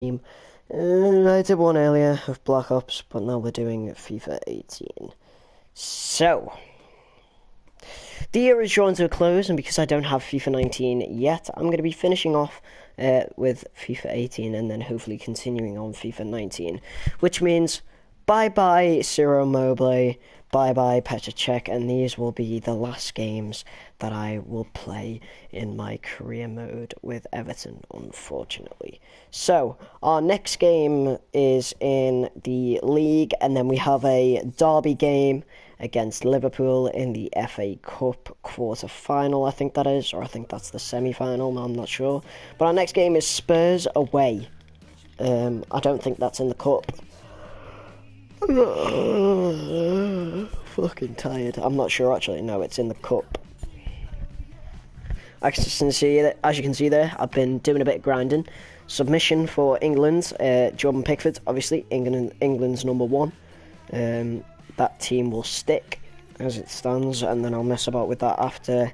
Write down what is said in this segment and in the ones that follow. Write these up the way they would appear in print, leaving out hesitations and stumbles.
game. I did one earlier of Black Ops, but now we're doing FIFA 18. So, the year is drawn to a close, and because I don't have FIFA 19 yet, I'm going to be finishing off with FIFA 18 and then hopefully continuing on FIFA 19, which means bye-bye Ciro Immobile, bye-bye Petr Cech, and these will be the last games that I will play in my career mode with Everton, unfortunately. So, our next game is in the league, and then we have a derby game against Liverpool in the FA Cup quarter-final, I think that is, or I think that's the semi-final, I'm not sure. But our next game is Spurs away. I don't think that's in the Cup. Fucking tired. I'm not sure actually. No, it's in the Cup. As you can see there, I've been doing a bit of grinding. Submission for England. Jordan Pickford, obviously, England's number one. That team will stick as it stands, and then I'll mess about with that after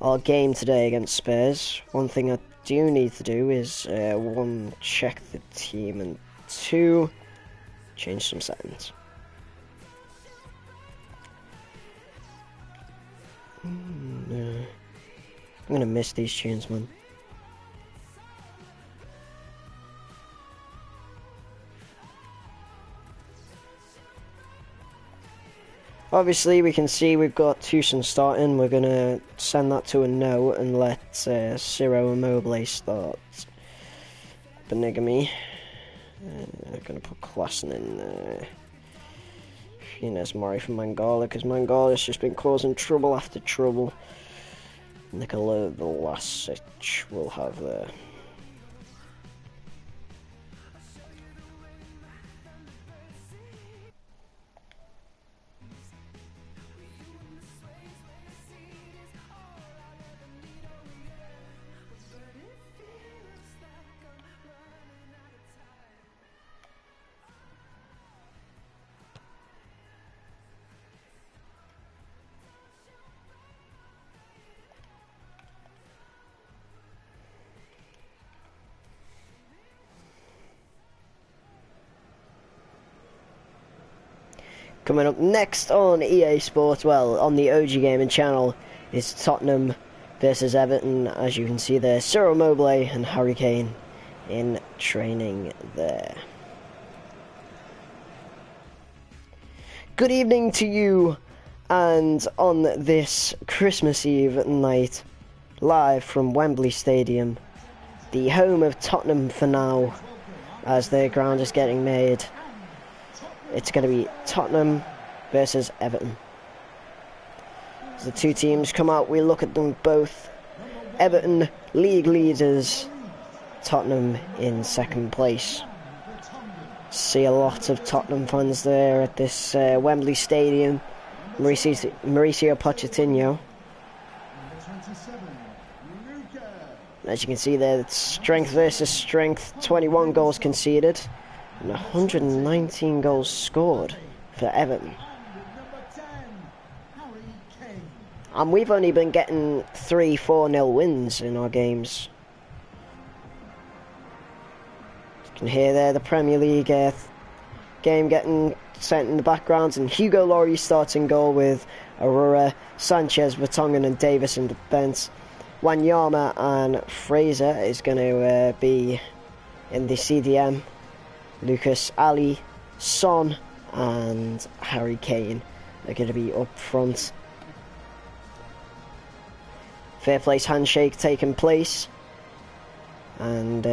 our game today against Spurs. One thing I do need to do is, one, check the team, and two, change some settings. I'm gonna miss these tunes, man. Obviously, we can see we've got Tucson starting. We're gonna send that to a no and let Ciro Immobile start. Benigamy. I'm gonna put Klassen in Funes Mori for Mangala, because Mangala's just been causing trouble after trouble. Nikola Vlasic will have there. Coming up next on EA Sports, well, on the OG Gaming channel, is Tottenham versus Everton. As you can see there, Ciro Immobile and Harry Kane in training there. Good evening to you, and on this Christmas Eve night, live from Wembley Stadium, the home of Tottenham for now, as their ground is getting made. It's going to be Tottenham versus Everton. As the two teams come out, we look at them both. Everton, league leaders. Tottenham in second place. See a lot of Tottenham fans there at this Wembley Stadium. Mauricio Pochettino. As you can see there, it's strength versus strength. 21 goals conceded. And 119 goals scored for Everton. And we've only been getting 3-4-0 wins in our games. You can hear there the Premier League game getting sent in the background. And Hugo Lloris starting goal with Aurora, Sanchez, Vertonghen and Davis in defence. Wanyama and Fraser is going to be in the CDM. Lucas, Ali, Son and Harry Kane are going to be up front. Fair place handshake taking place. And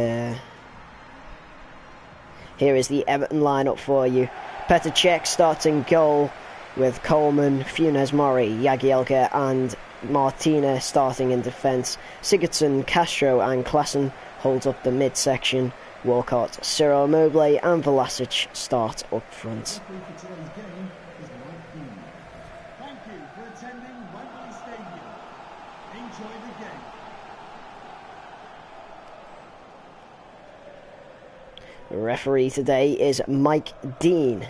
here is the Everton lineup for you. Petr Cech starting goal with Coleman, Funes Mori, Jagielka and Martina starting in defence. Sigurdsson, Castro and Klassen holds up the midsection. Walcott, Ciro Immobile and Vlasic start up front. The referee today is Mike Dean.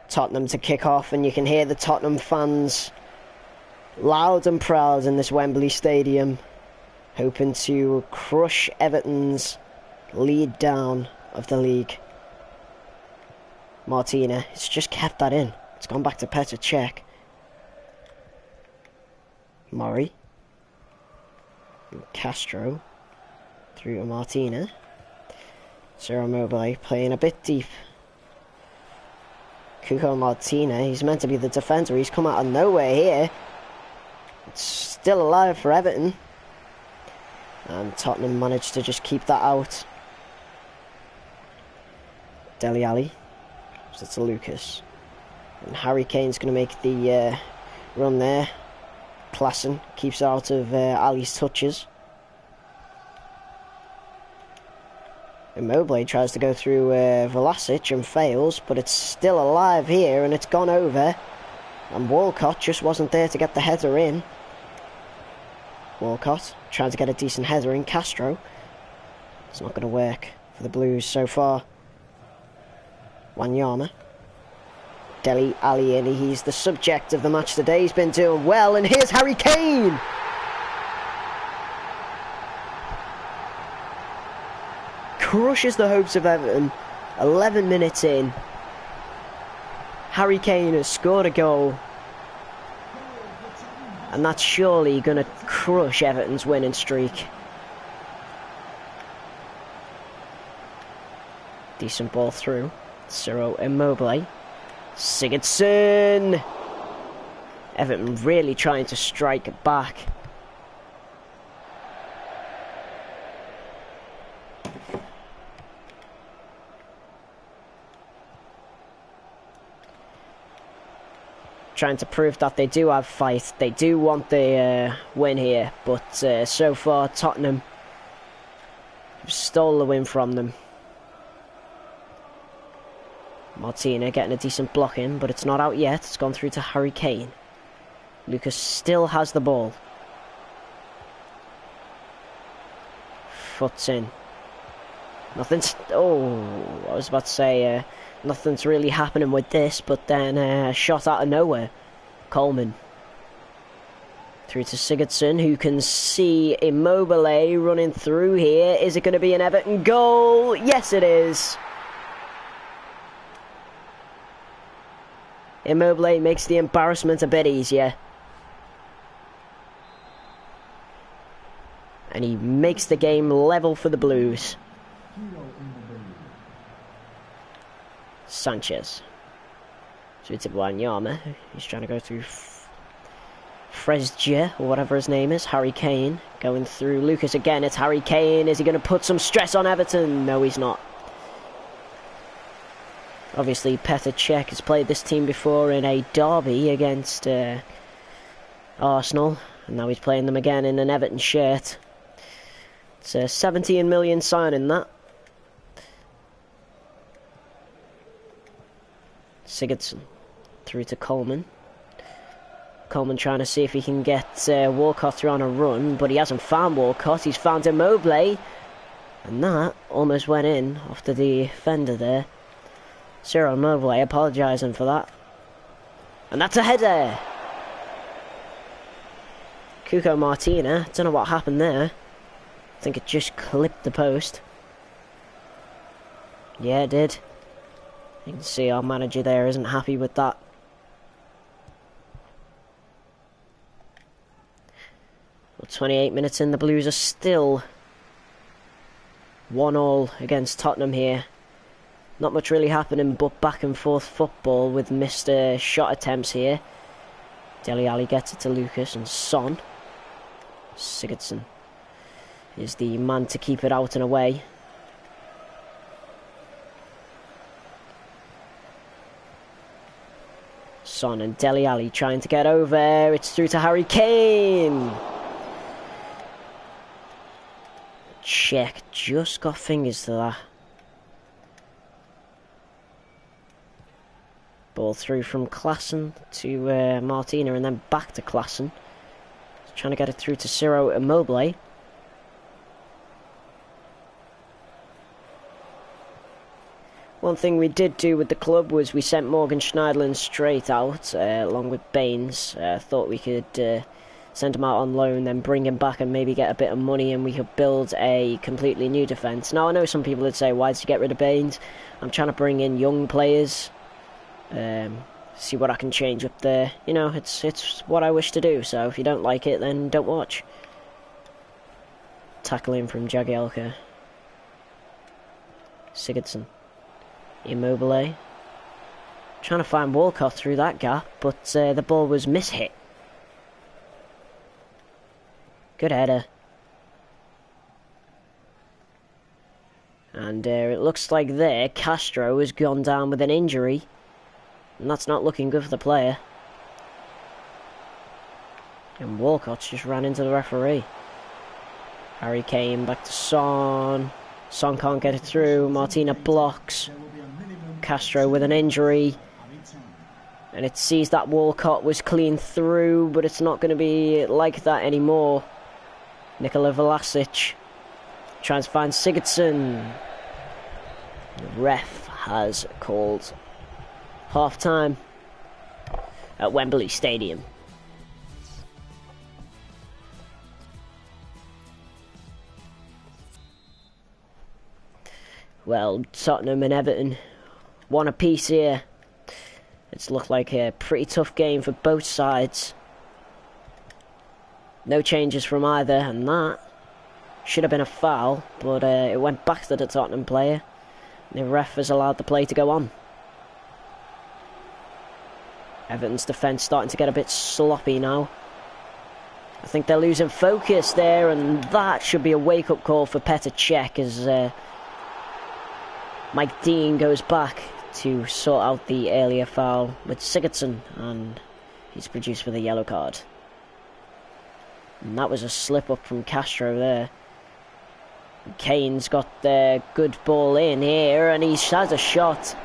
Tottenham to kick off, and you can hear the Tottenham fans loud and proud in this Wembley Stadium. hoping to crush Everton's lead down of the league. Martina, it's just kept that in. It's gone back to Petr Cech. Murray. Castro. Through to Martina. Ciro Immobile playing a bit deep. Cuco Martina, he's meant to be the defender. He's come out of nowhere here. It's still alive for Everton. And Tottenham managed to just keep that out. Dele Alli. So it's Lucas. And Harry Kane's going to make the run there. Klaassen keeps out of Ali's touches. Immobile tries to go through Vlasic and fails, but it's still alive here and it's gone over. And Walcott just wasn't there to get the header in. Walcott trying to get a decent header in. Castro. It's not going to work for the Blues so far. Wanyama. Dele Alli, and he's the subject of the match today. He's been doing well, and here's Harry Kane! Crushes the hopes of Everton. 11 minutes in. Harry Kane has scored a goal. And that's surely going to crush Everton's winning streak. Decent ball through. Ciro Immobile. Sigurdsson! Everton really trying to strike back. Trying to prove that they do have fight. They do want the win here. But so far, Tottenham stole the win from them. Martina getting a decent block in, but it's not out yet. It's gone through to Harry Kane. Lucas still has the ball. Foots in. Nothing's... Oh, I was about to say... nothing's really happening with this, but then a shot out of nowhere. Coleman. Through to Sigurdsson, who can see Immobile running through here. Is it going to be an Everton goal? Yes, it is. Immobile makes the embarrassment a bit easier. And he makes the game level for the Blues. Sanchez. Through to Wanyama. He's trying to go through Fresje, or whatever his name is. Harry Kane. Going through Lucas again. It's Harry Kane. Is he going to put some stress on Everton? No, he's not. Obviously, Petr Cech has played this team before in a derby against Arsenal. And now he's playing them again in an Everton shirt. It's a 17 million signing, that. Sigurdsson through to Coleman. Coleman trying to see if he can get Walcott through on a run, but he hasn't found Walcott. He's found Immobile, and that almost went in off the defender there. Ciro Immobile apologising for that, and that's a header. Cuco Martina, don't know what happened there. I think it just clipped the post. Yeah, it did. You can see our manager there isn't happy with that. Well, 28 minutes in, the Blues are still 1-1 against Tottenham here. Not much really happening but back and forth football with missed shot attempts here. Dele Alli gets it to Lucas, and Son. Sigurdsson is the man to keep it out and away. Son and Dele Alli trying to get over. It's through to Harry Kane. Cech just got fingers to that. Ball through from Klaassen to Martina, and then back to Klaassen. Trying to get it through to Ciro Immobile. One thing we did do with the club was we sent Morgan Schneiderlin straight out, along with Baines. Thought we could send him out on loan, then bring him back and maybe get a bit of money and we could build a completely new defence. Now, I know some people would say, why did you get rid of Baines? I'm trying to bring in young players, see what I can change up there. You know, it's what I wish to do, so if you don't like it, then don't watch. Tackling from Jagielka. Sigurdsson. Immobile. Trying to find Walcott through that gap, but the ball was mishit. Good header. And it looks like there, Castro has gone down with an injury. And that's not looking good for the player. And Walcott's just ran into the referee. Harry Kane back to Son. Son can't get it through. Martina blocks. Castro with an injury. And it sees that Walcott was clean through, but it's not going to be like that anymore. Nikola Vlasic tries to find Sigurdsson. The ref has called half-time at Wembley Stadium. Well, Tottenham and Everton, one apiece here. It's looked like a pretty tough game for both sides. No changes from either, and that should have been a foul, but it went back to the Tottenham player. The ref has allowed the play to go on. Everton's defence starting to get a bit sloppy now. I think they're losing focus there, and that should be a wake-up call for Petr Cech as Mike Dean goes back to sort out the earlier foul with Sigurdsson, and he's produced for the yellow card. And that was a slip-up from Castro there. Kane's got the good ball in here, and he has a shot.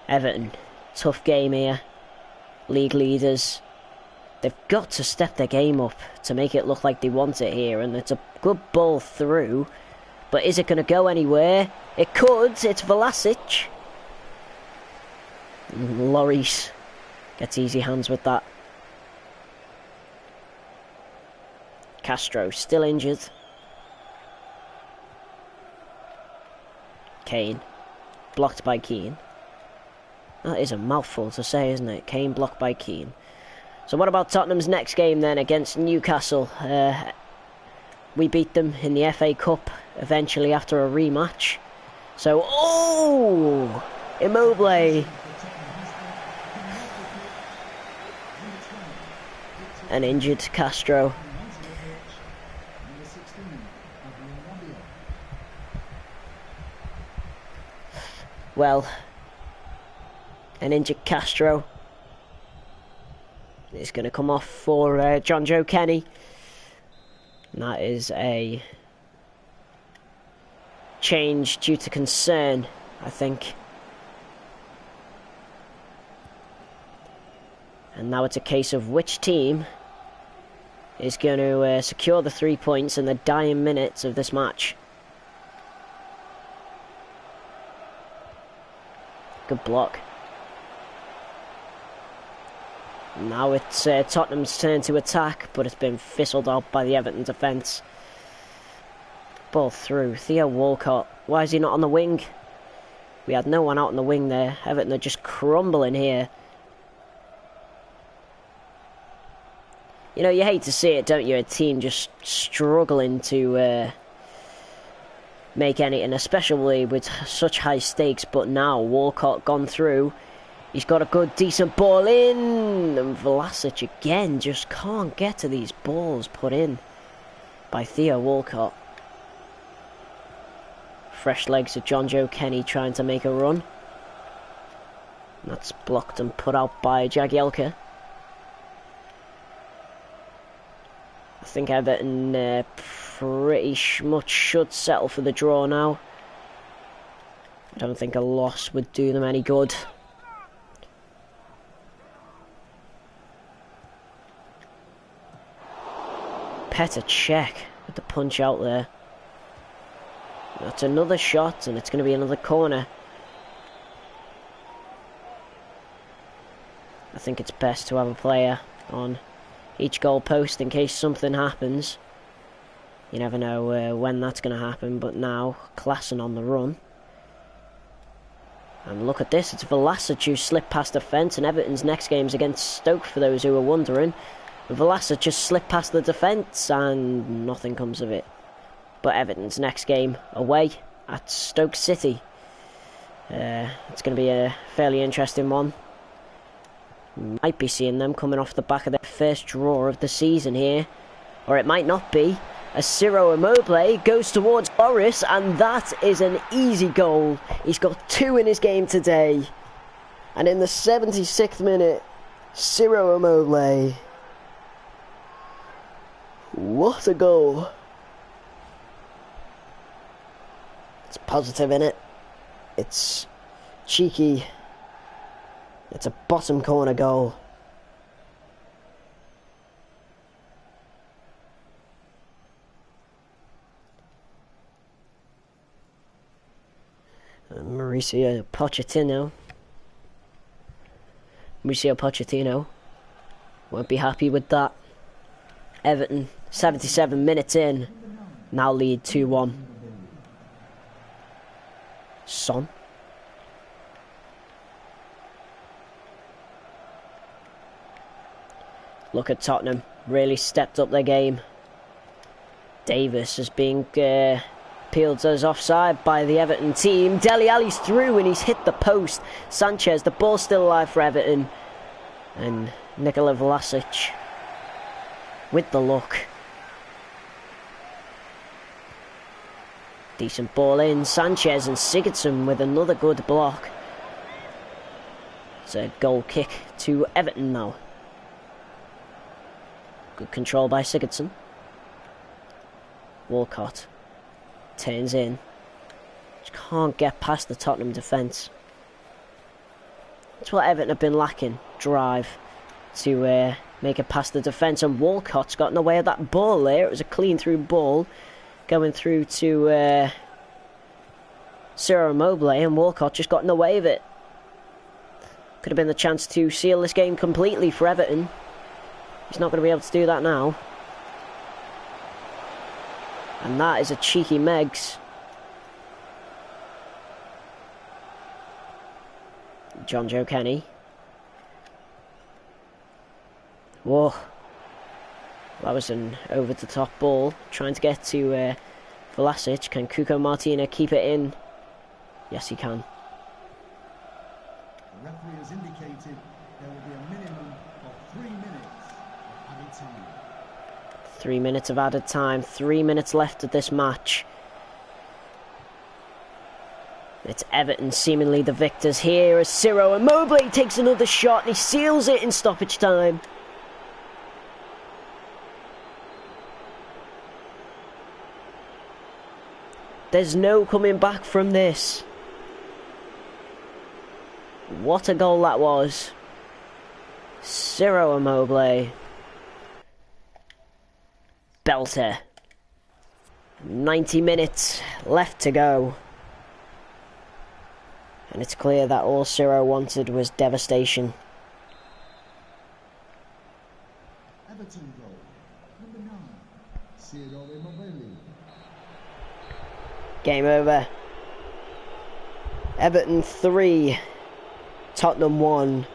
Everton, tough game here. League leaders. They've got to step their game up to make it look like they want it here, and it's a good ball through. But is it going to go anywhere? It could. It's Vlasic. Lloris gets easy hands with that. Castro still injured. Kane blocked by Keane. That is a mouthful to say, isn't it? Kane blocked by Keane. So what about Tottenham's next game then against Newcastle? We beat them in the FA Cup eventually after a rematch. So, oh! Immobile. An injured Castro. Well, an injured Castro is going to come off for John Joe Kenny. And that is a change due to concern, I think. And now it's a case of which team is going to secure the 3 points in the dying minutes of this match. Good block. Now it's Tottenham's turn to attack, but it's been fizzled out by the Everton defence. Ball through. Theo Walcott. Why is he not on the wing? We had no one out on the wing there. Everton are just crumbling here. You know, you hate to see it, don't you? A team just struggling to make anything, especially with such high stakes. But now Walcott gone through. He's got a good, decent ball in. And Vlasic again just can't get to these balls put in by Theo Walcott. Fresh legs of John Joe Kenny trying to make a run. And that's blocked and put out by Jagielka. I think Everton pretty much should settle for the draw now. I don't think a loss would do them any good. Petr Cech with the punch out there. That's another shot, and it's going to be another corner. I think it's best to have a player on each goal post in case something happens. You never know when that's going to happen, but now Klassen on the run. And look at this, it's Vlasic who slipped past the fence, and Everton's next game's against Stoke, for those who are wondering. Vlasic just slipped past the defence, and nothing comes of it. But Everton's next game away at Stoke City. It's going to be a fairly interesting one. Might be seeing them coming off the back of their first draw of the season here. Or it might not be. As Ciro Immobile goes towards Boris, and that is an easy goal. He's got 2 in his game today. And in the 76th minute, Ciro Immobile. What a goal. It's positive, innit? It's cheeky. It's a bottom corner goal. Mauricio Pochettino won't be happy with that. Everton, 77 minutes in, now lead 2-1. Son. Look at Tottenham, really stepped up their game. Davis is being appealed as offside by the Everton team. Dele Alli's through and he's hit the post. Sanchez, the ball's still alive for Everton. And Nikola Vlasic with the look. Decent ball in. Sanchez and Sigurdsson with another good block. It's a goal kick to Everton now. Good control by Sigurdsson. Walcott turns in. Just can't get past the Tottenham defence. That's what Everton have been lacking. Drive to make it past the defence. And Walcott's got in the way of that ball there. It was a clean through ball going through to Ciro Immobile, and Walcott just got in the way of it. Could have been the chance to seal this game completely for Everton. He's not going to be able to do that now. And that is a cheeky Megs. John Joe Kenny. Whoa. That was an over-the-top ball. Trying to get to Vlasic. Can Cuco Martina keep it in? Yes, he can. The referee has indicated there will be a minimum of 3 minutes of added time. 3 minutes of added time. 3 minutes left of this match. It's Everton seemingly the victors here as Ciro Immobile takes another shot and he seals it in stoppage time. There's no coming back from this. What a goal that was. Ciro Immobile. Belter. 90 minutes left to go. And it's clear that all Ciro wanted was devastation. Everton goal. Number 9. Ciro Immobile. Game over. Everton 3. Tottenham 1.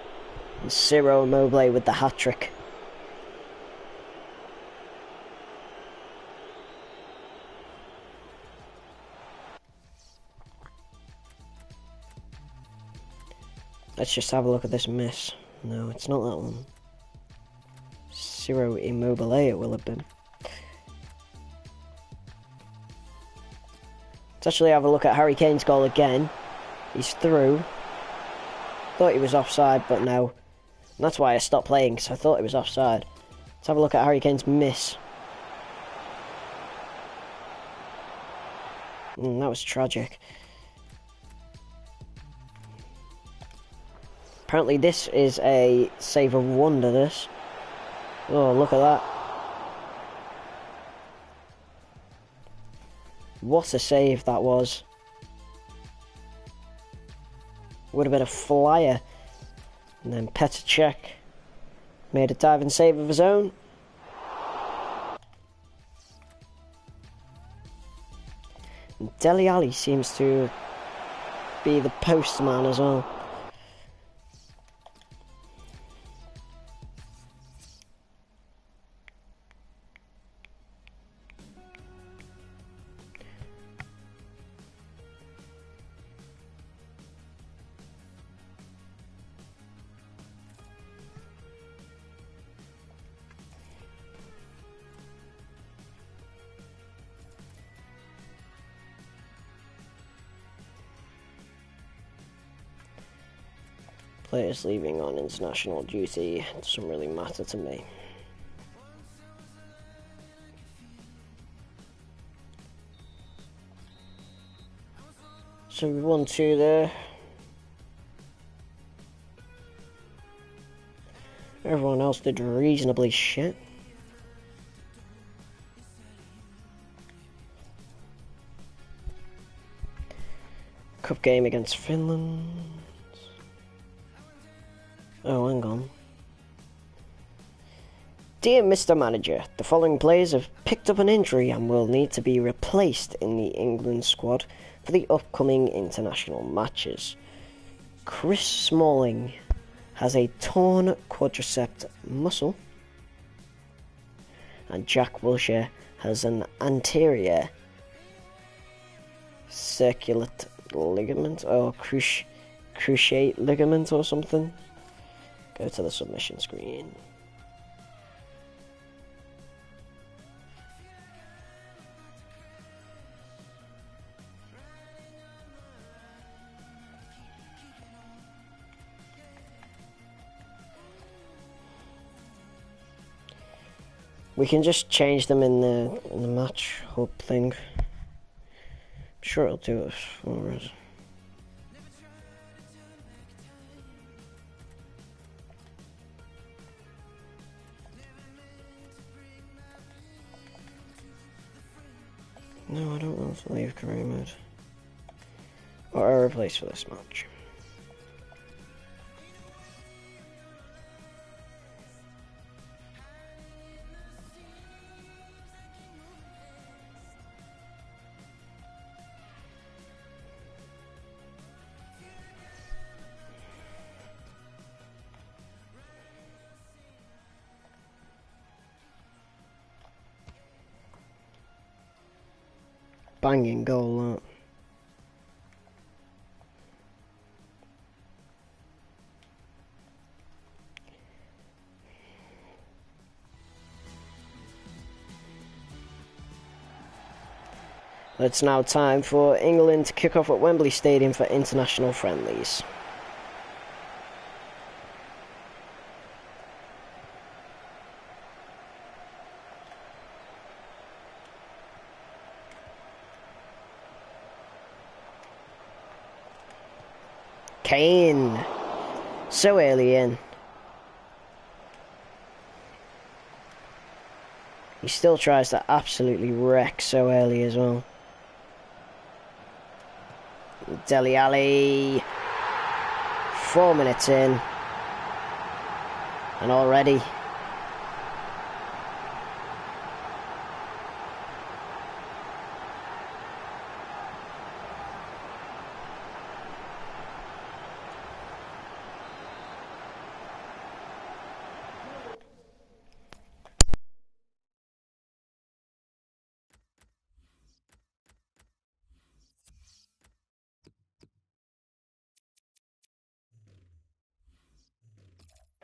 And Ciro Immobile with the hat-trick. Let's just have a look at this miss. No, it's not that one. Ciro Immobile it will have been. Let's actually have a look at Harry Kane's goal again. He's through. Thought he was offside, but no. And that's why I stopped playing, because I thought it was offside. Let's have a look at Harry Kane's miss. That was tragic. Apparently this is a save of wonder, this. Oh, look at that. What a save that was. Would have been a flyer. And then Petr Cech made a diving save of his own. Dele Alli seems to be the postman as well. Players leaving on international duty doesn't really matter to me. So we won 2 there. Everyone else did reasonably shit. Cup game against Finland. Oh, hang on. Dear Mr. Manager, the following players have picked up an injury and will need to be replaced in the England squad for the upcoming international matches. Chris Smalling has a torn quadricep muscle, and Jack Wilshere has an anterior circulate ligament or cruciate ligament or something. Go to the submission screen. We can just change them in the match hub thing. I'm sure it'll do it for us. No, I don't want to leave career mode. Or a replace for this match. Banging goal, that. It's now time for England to kick off at Wembley Stadium for international friendlies. Kane, so early in. He still tries to absolutely wreck so early as well. Dele Alli, 4 minutes in, and already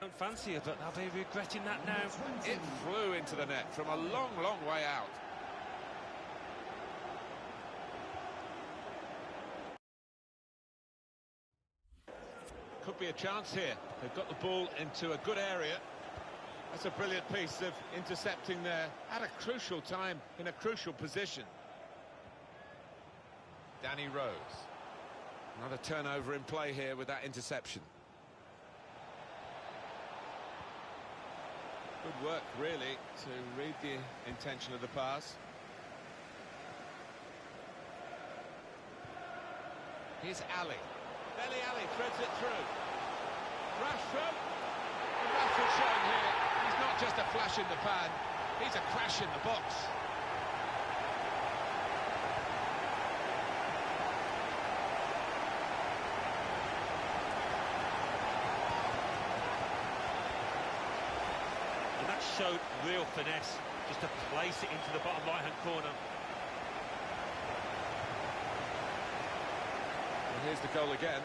Don't fancy it, but are they regretting that now? It flew into the net from a long, long way out. Could be a chance here. They've got the ball into a good area. That's a brilliant piece of intercepting there at a crucial time in a crucial position. Danny Rose. Another turnover in play here with that interception. Good work, really, to read the intention of the pass. Here's Ali. Dele Alli threads it through. Rashford. And Rashford showing here, he's not just a flash in the pan, he's a crash in the box. showed real finesse, just to place it into the bottom right-hand corner. And here's the goal again.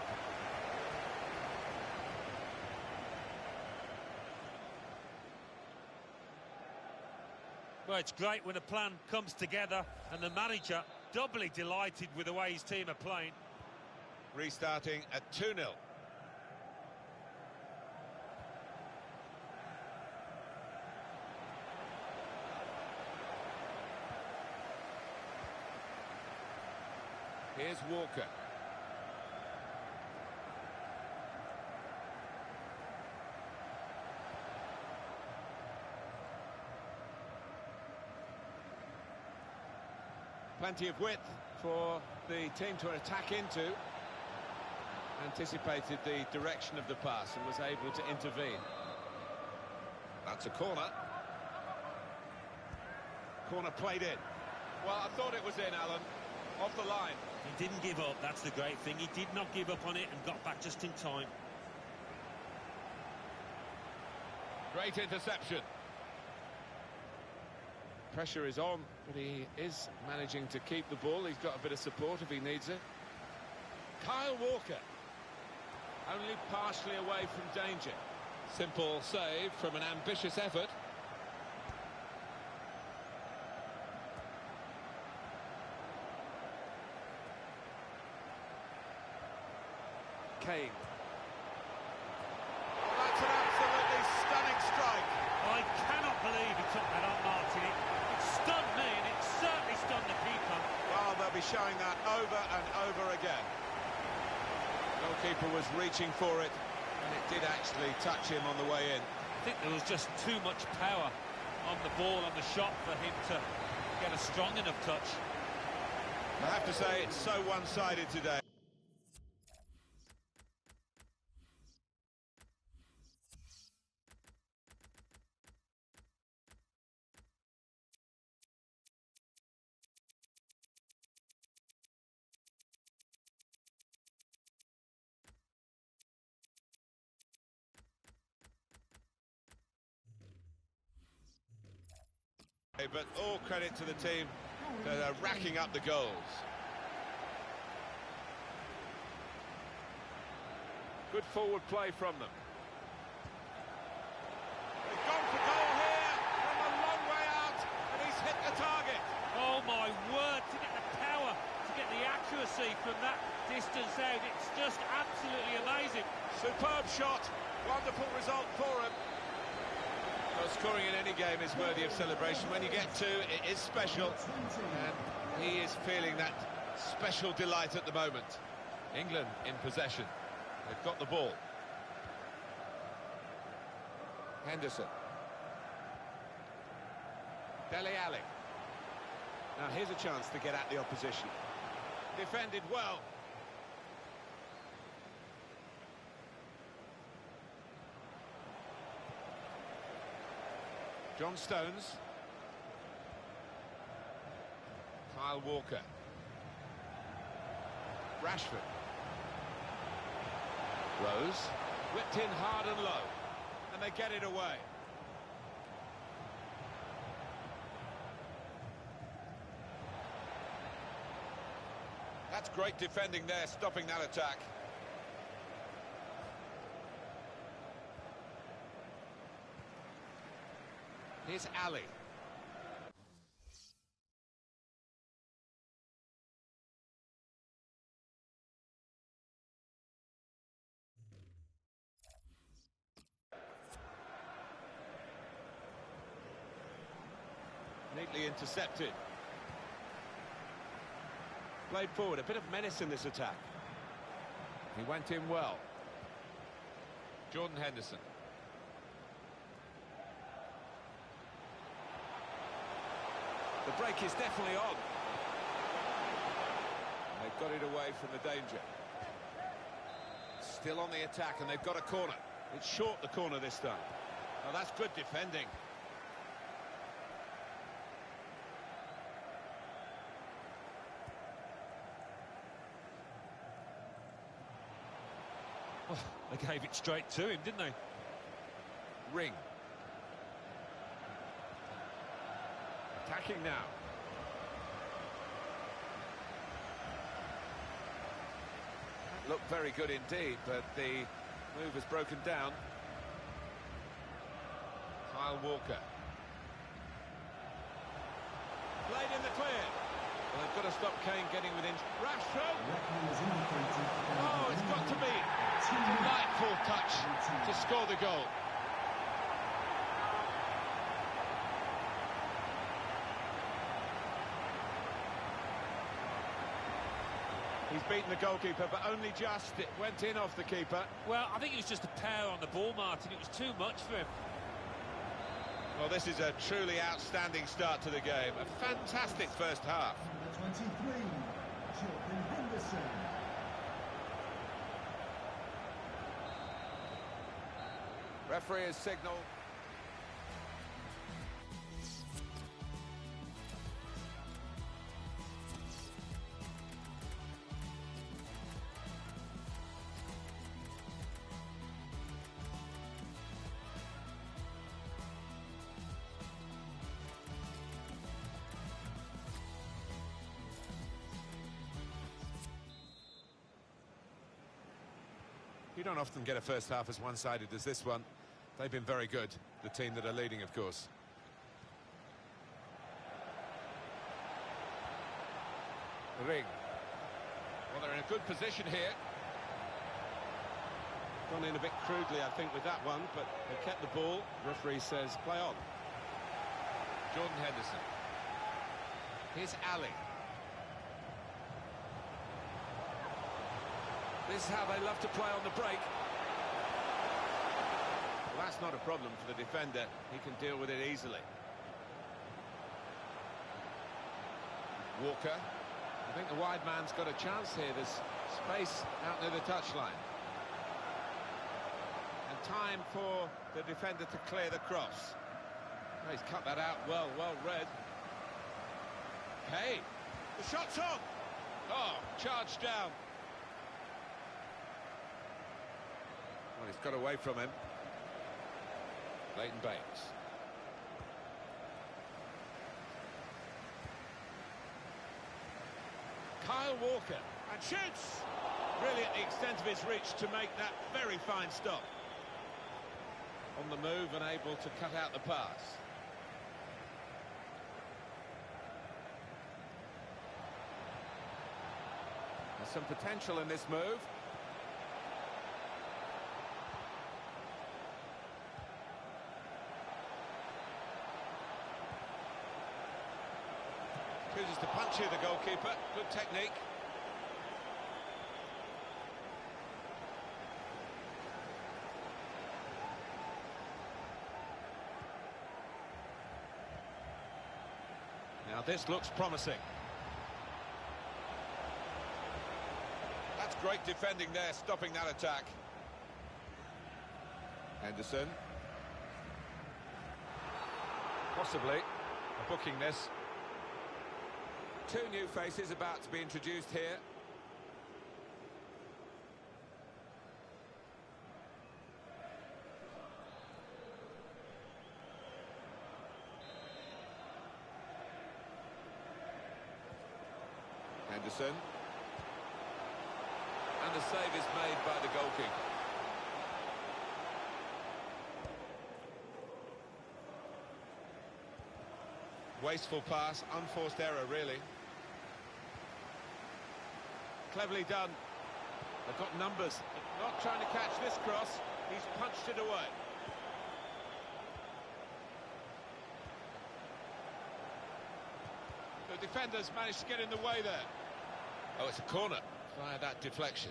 Well, it's great when a plan comes together, and the manager doubly delighted with the way his team are playing. Restarting at 2-0. Here's Walker. Plenty of width for the team to attack into. Anticipated the direction of the pass and was able to intervene. That's a corner. Corner played in. Well, I thought it was in, Alan. Off the line. He didn't give up, that's the great thing. He did not give up on it and got back just in time. Great interception. Pressure is on, but he is managing to keep the ball. He's got a bit of support if he needs it. Kyle Walker. Only partially away from danger. Simple save from an ambitious effort. Kane. Oh, that's an absolutely stunning strike. I cannot believe he took that on, Martin. It stunned me, and it certainly stunned the keeper. Well, they'll be showing that over and over again. Goalkeeper was reaching for it, and it did actually touch him on the way in. I think there was just too much power on the ball, on the shot, for him to get a strong enough touch. I have to say, it's so one-sided today. But all credit to the team that are racking up the goals. Good forward play from them. They've gone for goal here from a long way out, and he's hit the target. Oh my word, to get the power, to get the accuracy from that distance out, it's just absolutely amazing. Superb shot, wonderful result for him. Well, scoring in any game is worthy of celebration. When you get two, it is special, and he is feeling that special delight at the moment. England in possession. They've got the ball. Henderson. Dele Alli. Now here's a chance to get at the opposition. Defended well. John Stones. Kyle Walker. Rashford. Rose. Whipped in hard and low. And they get it away. That's great defending there, stopping that attack. Here's Ali. Neatly intercepted. Played forward, a bit of menace in this attack. He went in well. Jordan Henderson. The break is definitely on. They've got it away from the danger. Still on the attack, and they've got a corner. It's short, the corner this time. Oh, that's good defending. Oh, they gave it straight to him, didn't they? Ring. attacking now. That looked very good indeed, but the move has broken down. Kyle Walker. Played in the clear. Well, they've got to stop Kane getting within. Rashford! Oh, it's got to be a delightful touch to score the goal. He's beaten the goalkeeper, but only just. It went in off the keeper. Well, I think it was just a pair on the ball, Martin. It was too much for him. Well, this is a truly outstanding start to the game. A fantastic first half. Number 23, Jordan Henderson. Referee has signalled. You don't often get a first half as one-sided as this one. They've been very good, the team that are leading, of course. Ring. Well, they're in a good position here. Gone in a bit crudely, I think, with that one, but they kept the ball. Referee says, play on. Jordan Henderson. Here's Ali. This is how they love to play on the break. Well, that's not a problem for the defender. He can deal with it easily. Walker. I think the wide man's got a chance here. There's space out near the touchline. And time for the defender to clear the cross. Oh, he's cut that out well read. Hey, the shot's on. Oh, charged down. Well, he's got away from him. Leighton Baines. Kyle Walker. And shoots! Really at the extent of his reach to make that very fine stop. On the move and able to cut out the pass. There's some potential in this move. Chooses to punch here, the goalkeeper. Good technique. Now this looks promising. That's great defending there, stopping that attack. Henderson. Possibly booking this. Two new faces about to be introduced here. Henderson. And the save is made by the goalkeeper. Wasteful pass, unforced error, really. Cleverly done. They've got numbers. Not trying to catch this cross. He's punched it away. The defenders managed to get in the way there. Oh, it's a corner via that deflection.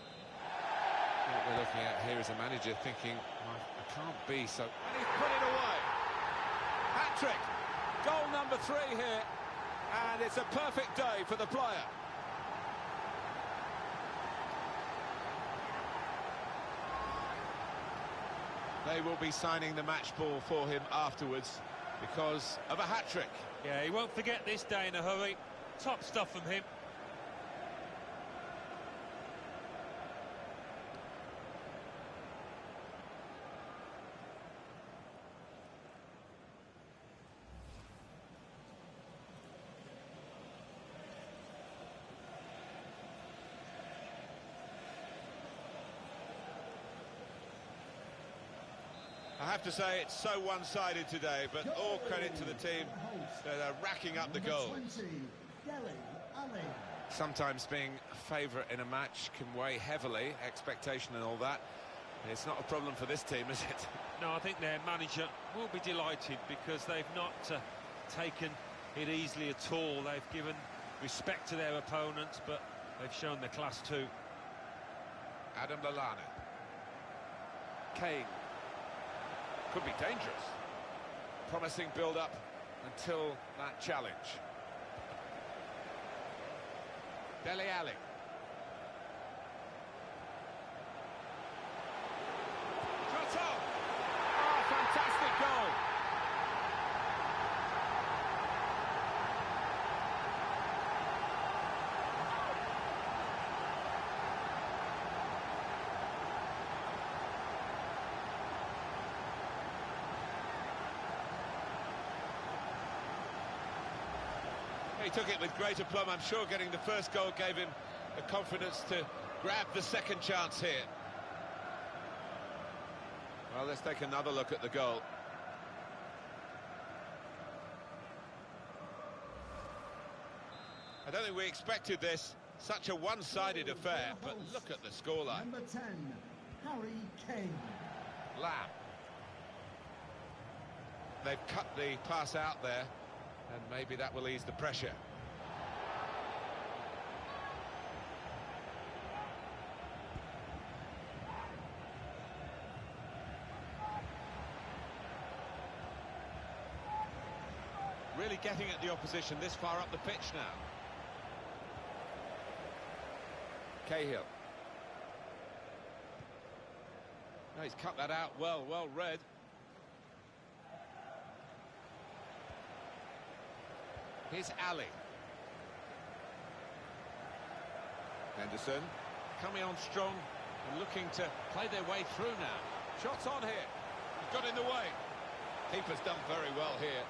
What we're looking at here is a manager thinking, well, I can't be so... And he's put it away. Hat-trick. Goal number 3 here. And it's a perfect day for the player. They will be signing the match ball for him afterwards because of a hat-trick. Yeah, he won't forget this day in a hurry. Top stuff from him. I have to say it's so one-sided today, but all credit to the team that are racking up the goals. Sometimes being a favourite in a match can weigh heavily, expectation and all that. It's not a problem for this team, is it? No, I think their manager will be delighted because they've not taken it easily at all. They've given respect to their opponents, but they've shown their class too. Adam Lallana. Kane. Could be dangerous. Promising build-up until that challenge. Dele Alli. Shot on! Oh, fantastic goal! He took it with great aplomb. I'm sure getting the first goal gave him the confidence to grab the second chance here. Well, let's take another look at the goal. I don't think we expected this, such a one-sided affair, but look at the scoreline. Number 10, Harry Kane. Lamb. They've cut the pass out there, and maybe that will ease the pressure. Really getting at the opposition this far up the pitch now. Cahill. No, he's cut that out well read. Here's Ali. Henderson coming on strong and looking to play their way through now. Shots on here. He's got in the way. Keeper's done very well here.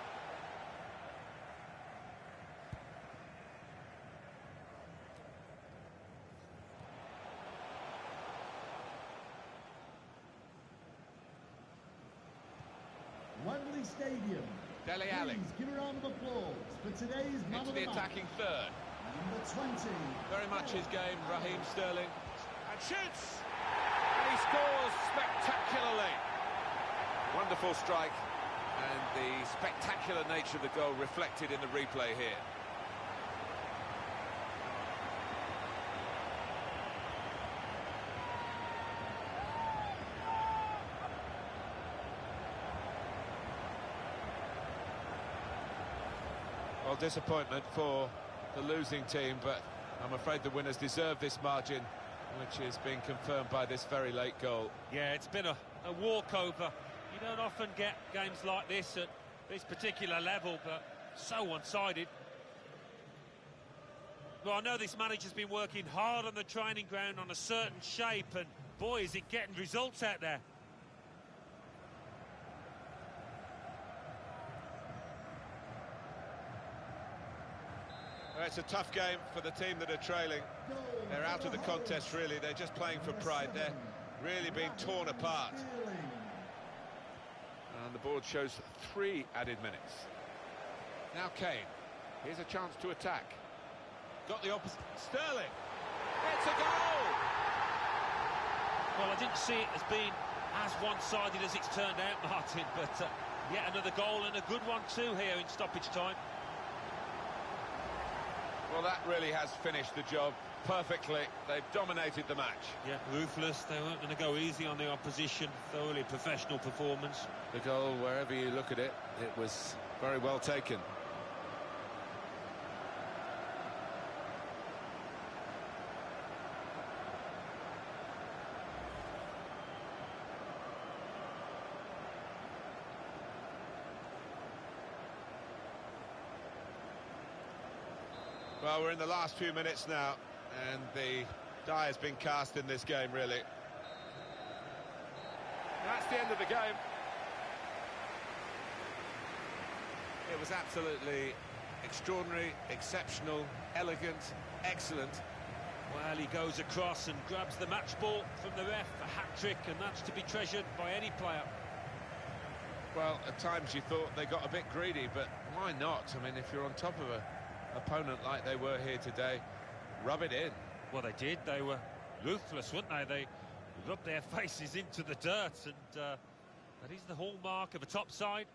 Wembley Stadium. Dele Alli. Please give a round of applause for today's man Into of the the attacking match. third. Number 20. Very much his game, Raheem Sterling. And shoots! And he scores spectacularly. Wonderful strike. And the spectacular nature of the goal reflected in the replay here. Well, disappointment for the losing team, but I'm afraid the winners deserve this margin, which is being confirmed by this very late goal. Yeah, it's been a walkover. You don't often get games like this at this particular level, but so one-sided. Well, I know this manager's been working hard on the training ground on a certain shape, and boy, is it getting results out there. Well, it's a tough game for the team that are trailing. They're out of the contest, really. They're just playing for pride. They're really being torn apart. And the board shows 3 added minutes. Now Kane. Here's a chance to attack. Got the opposite. Sterling. It's a goal! Well, I didn't see it as being as one-sided as it's turned out, Martin, but yet another goal and a good one too here in stoppage time. Well, that really has finished the job perfectly. They've dominated the match. Yeah, ruthless. They weren't going to go easy on the opposition. Thoroughly professional performance. The goal, wherever you look at it, it was very well taken. Well, we're in the last few minutes now, and the die has been cast in this game, really. That's the end of the game. It was absolutely extraordinary, exceptional, elegant, excellent. Well, he goes across and grabs the match ball from the ref, a hat-trick, and that's to be treasured by any player. Well, at times you thought they got a bit greedy, but why not? I mean, if you're on top of an opponent like they were here today, rub it in. Well, they did. They were ruthless, weren't they? They rubbed their faces into the dirt, and that is the hallmark of a top side.